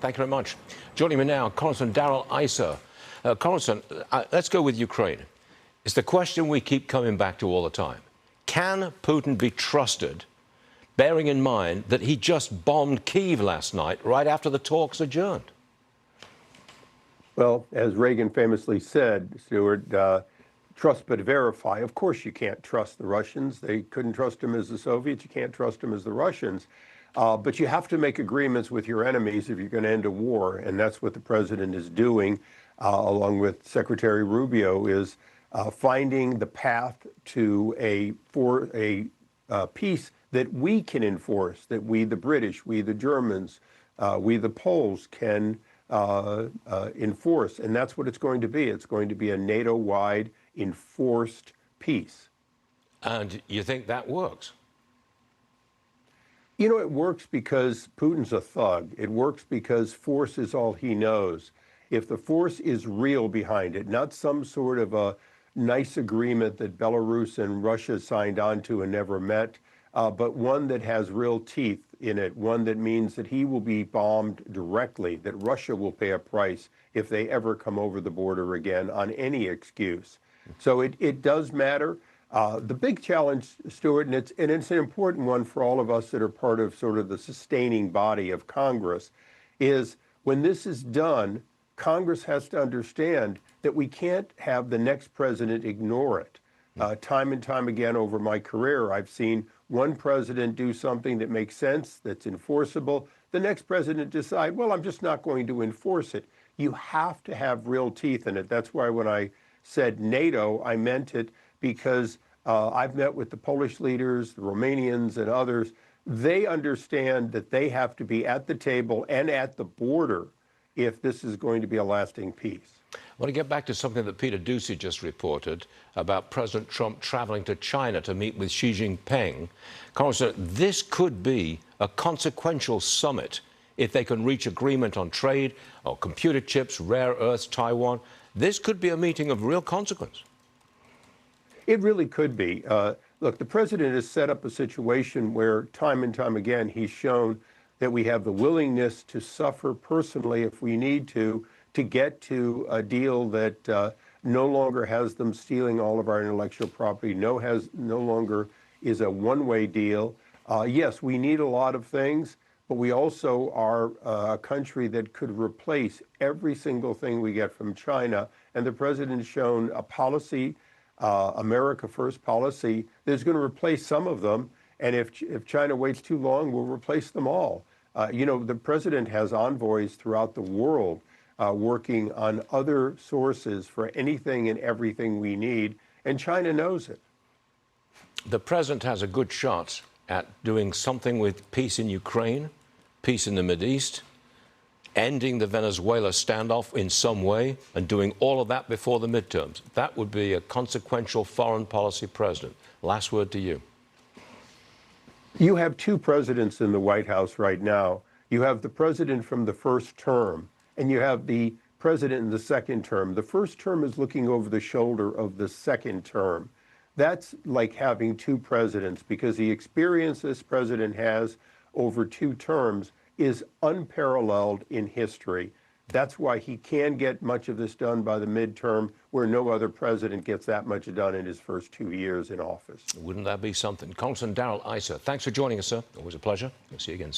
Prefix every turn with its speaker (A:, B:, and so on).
A: Thank you very much. Joining me now, Congressman Darrell Issa. Congressman, let's go with Ukraine. It's the question we keep coming back to all the time. Can Putin be trusted, bearing in mind that he just bombed Kyiv last night, right after the talks adjourned?
B: Well, as Reagan famously said, Stuart, trust but verify. Of course you can't trust the Russians. They couldn't trust them as the Soviets. You can't trust them as the Russians. But you have to make agreements with your enemies if you're going to end a war. And that's what the president is doing, along with Secretary Rubio, is finding the path to a peace that we can enforce, that we, the British, we, the Germans, we, the Poles, can enforce. And that's what it's going to be. It's going to be a NATO-wide enforced peace.
A: And you think that works?
B: You know, it works because Putin's a thug. It works because force is all he knows. If the force is real behind it, not some sort of a nice agreement that Belarus and Russia signed on to and never met, but one that has real teeth in it, one that means that he will be bombed directly, that Russia will pay a price if they ever come over the border again on any excuse. So it does matter. The big challenge, Stuart, and it's an important one for all of us that are part of sort of the sustaining body of Congress, is when this is done, Congress has to understand that we can't have the next president ignore it. Time and time again over my career, I've seen one president do something that makes sense, that's enforceable. The next president decide, well, I'm just not going to enforce it. You have to have real teeth in it. That's why when I said NATO, I meant it because I've met with the Polish leaders, the Romanians, and others. They understand that they have to be at the table and at the border if this is going to be a lasting peace.
A: I want to get back to something that Peter Doocy just reported about President Trump traveling to China to meet with Xi Jinping. Congressman, this could be a consequential summit if they can reach agreement on trade, or computer chips, rare earths, Taiwan. This could be a meeting of real consequence.
B: It really could be. Look, the president has set up a situation where time and time again he's shown that we have the willingness to suffer personally if we need to get to a deal that no longer has them stealing all of our intellectual property, no longer is a one-way deal. Yes, we need a lot of things, but we also are a country that could replace every single thing we get from China. And the president has shown a policy, America First policy, that's going to replace some of them. And if China waits too long, we'll replace them all. You know, the president has envoys throughout the world working on other sources for anything and everything we need, and China knows it.
A: The president has a good shot at doing something with peace in Ukraine, peace in the Mideast, ending the Venezuela standoff in some way, and doing all of that before the midterms. That would be a consequential foreign policy president. Last word to you.
B: You have two presidents in the White House right now. You have the president from the first term, and you have the president in the second term. The first term is looking over the shoulder of the second term. That's like having two presidents, because the experience this president has over two terms is unparalleled in history. That's why he can get much of this done by the midterm, where no other president gets that much done in his first 2 years in office.
A: Wouldn't that be something? Congressman Darrell Issa, thanks for joining us, sir. Always a pleasure. We'll see you again soon.